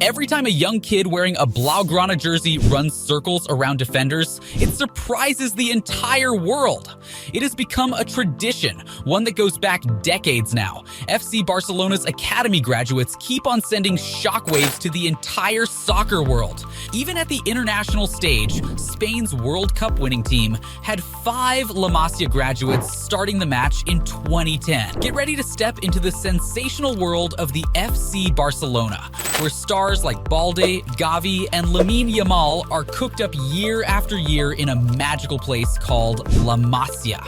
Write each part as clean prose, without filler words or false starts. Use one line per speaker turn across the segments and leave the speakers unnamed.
Every time a young kid wearing a Blaugrana jersey runs circles around defenders, it surprises the entire world. It has become a tradition, one that goes back decades now. FC Barcelona's academy graduates keep on sending shockwaves to the entire soccer world. Even at the international stage, Spain's World Cup winning team had 5 La Masia graduates starting the match in 2010. Get ready to step into the sensational world of the FC Barcelona, where stars like Balde, Gavi, and Lamine Yamal are cooked up year after year in a magical place called La Masia.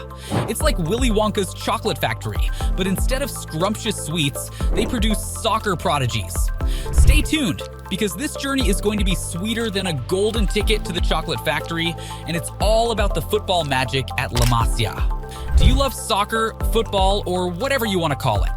It's like Willy Wonka's chocolate factory, but instead of scrumptious sweets, they produce soccer prodigies. Stay tuned, because this journey is going to be sweeter than a golden ticket to the chocolate factory, and it's all about the football magic at La Masia. Do you love soccer, football, or whatever you want to call it?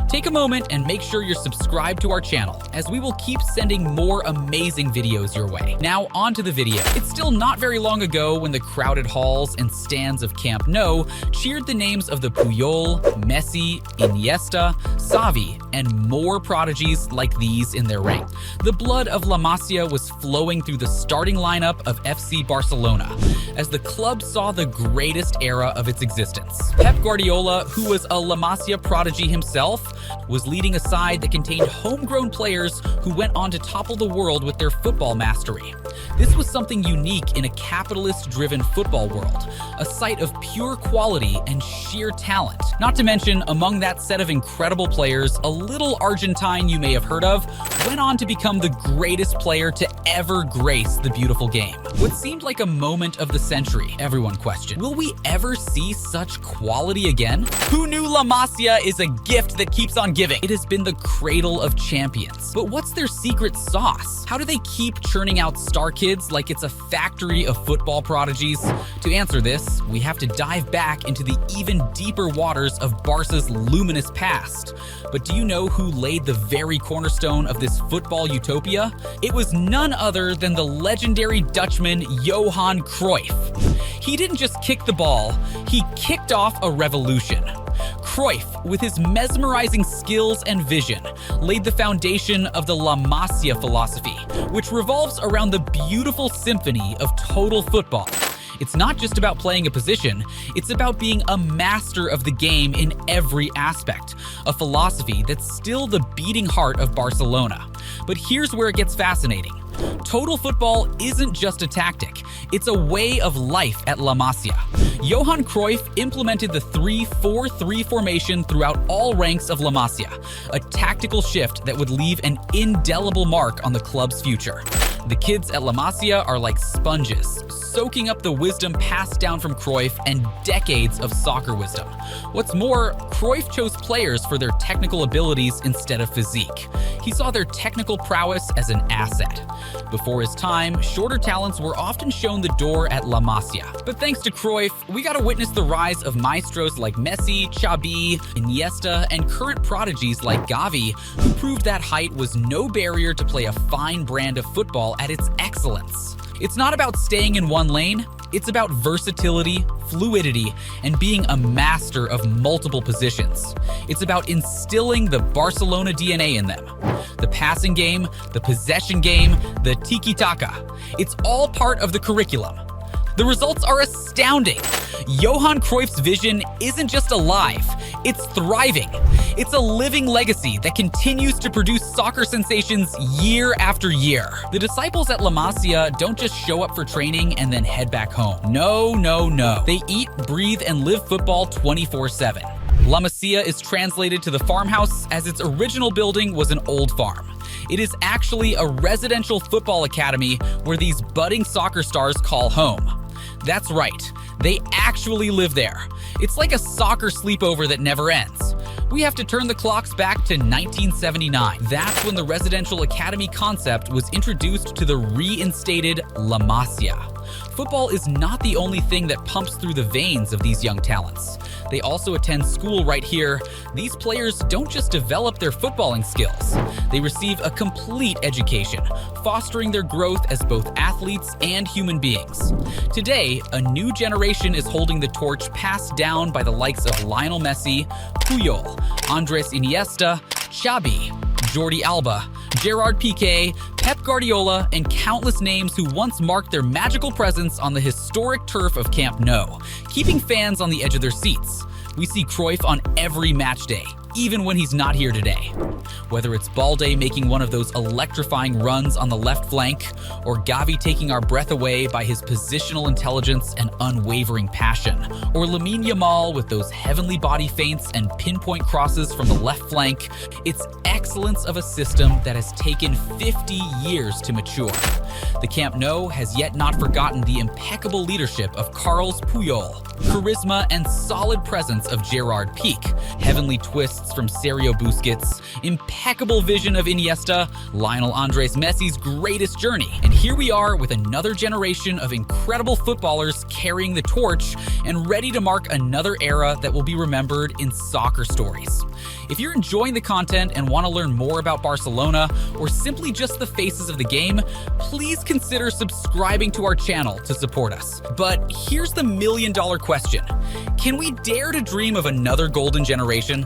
Take a moment and make sure you're subscribed to our channel, as we will keep sending more amazing videos your way. Now on to the video. It's still not very long ago when the crowded halls and stands of Camp Nou cheered the names of the Puyol, Messi, Iniesta, Xavi, and more prodigies like these in their rank. The blood of La Masia was flowing through the starting lineup of FC Barcelona, as the club saw the greatest era of its existence. Pep Guardiola, who was a La Masia prodigy himself, was leading a side that contained homegrown players who went on to topple the world with their football mastery. This was something unique in a capitalist-driven football world, a site of pure quality and sheer talent. Not to mention, among that set of incredible players, a little Argentine you may have heard of went on to become the greatest player to ever grace the beautiful game. What seemed like a moment of the century, everyone questioned. Will we ever see such quality again? Who knew La Masia is a gift that keeps on giving? It has been the cradle of champions. But what's their secret sauce? How do they keep churning out star kids like it's a factory of football prodigies? To answer this, we have to dive back into the even deeper waters of Barca's luminous past. But do you know who laid the very cornerstone of this football utopia? It was none other than the legendary Dutchman Johan Cruyff. He didn't just kick the ball, he kicked off a revolution. Cruyff, with his mesmerizing skills and vision, laid the foundation of the La Masia philosophy, which revolves around the beautiful symphony of total football. It's not just about playing a position, it's about being a master of the game in every aspect, a philosophy that's still the beating heart of Barcelona. But here's where it gets fascinating. Total football isn't just a tactic, it's a way of life at La Masia. Johan Cruyff implemented the 3-4-3 formation throughout all ranks of La Masia, a tactical shift that would leave an indelible mark on the club's future. The kids at La Masia are like sponges, soaking up the wisdom passed down from Cruyff and decades of soccer wisdom. What's more, Cruyff chose players for their technical abilities instead of physique. He saw their technical prowess as an asset. Before his time, shorter talents were often shown the door at La Masia. But thanks to Cruyff, we got to witness the rise of maestros like Messi, Xavi, Iniesta, and current prodigies like Gavi, who proved that height was no barrier to play a fine brand of football at its excellence. It's not about staying in one lane, it's about versatility, fluidity, and being a master of multiple positions. It's about instilling the Barcelona DNA in them. The passing game, the possession game, the tiki-taka. It's all part of the curriculum. The results are astounding. Johan Cruyff's vision isn't just alive, it's thriving. It's a living legacy that continues to produce soccer sensations year after year. The disciples at La Masia don't just show up for training and then head back home. No. They eat, breathe, and live football 24/7. La Masia is translated to the farmhouse as its original building was an old farm. It is actually a residential football academy where these budding soccer stars call home. That's right, they actually live there. It's like a soccer sleepover that never ends. We have to turn the clocks back to 1979. That's when the residential academy concept was introduced to the reinstated La Masia. Football is not the only thing that pumps through the veins of these young talents. They also attend school right here. These players don't just develop their footballing skills. They receive a complete education, fostering their growth as both athletes and human beings. Today, a new generation is holding the torch passed down by the likes of Lionel Messi, Puyol, Andres Iniesta, Xavi, Jordi Alba, Gerard Piqué, Pep Guardiola, and countless names who once marked their magical presence on the historic turf of Camp Nou, keeping fans on the edge of their seats. We see Cruyff on every match day, even when he's not here today. Whether it's Balde making one of those electrifying runs on the left flank, or Gavi taking our breath away by his positional intelligence and unwavering passion, or Lamine Yamal with those heavenly body feints and pinpoint crosses from the left flank, it's excellence of a system that has taken 50 years to mature. The Camp Nou has yet not forgotten the impeccable leadership of Carles Puyol, charisma and solid presence of Gerard Piqué, heavenly twists from Sergio Busquets, impeccable vision of Iniesta, Lionel Andres Messi's greatest journey. And here we are with another generation of incredible footballers carrying the torch and ready to mark another era that will be remembered in soccer stories. If you're enjoying the content and want to learn more about Barcelona or simply just the faces of the game, please consider subscribing to our channel to support us. But here's the million-dollar question. Can we dare to dream of another golden generation?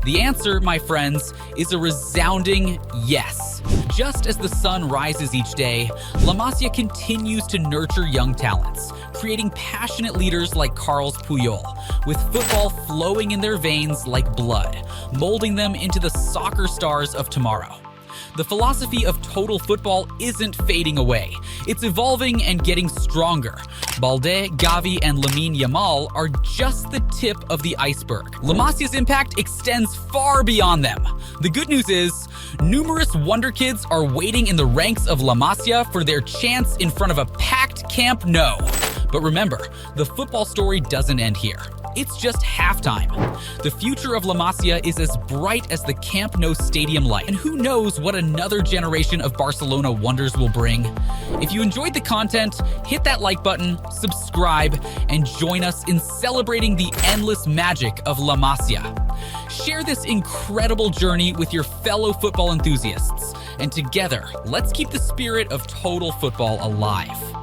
The answer, my friends, is a resounding yes. Just as the sun rises each day, La Masia continues to nurture young talents, creating passionate leaders like Carles Puyol, with football flowing in their veins like blood, molding them into the soccer stars of tomorrow. The philosophy of total football isn't fading away. It's evolving and getting stronger. Balde, Gavi, and Lamine Yamal are just the tip of the iceberg. La Masia's impact extends far beyond them. The good news is, numerous wonder kids are waiting in the ranks of La Masia for their chance in front of a packed Camp Nou. But remember, the football story doesn't end here. It's just halftime. The future of La Masia is as bright as the Camp Nou stadium light, and who knows what another generation of Barcelona wonders will bring. If you enjoyed the content, hit that like button, subscribe, and join us in celebrating the endless magic of La Masia. Share this incredible journey with your fellow football enthusiasts, and together, let's keep the spirit of total football alive.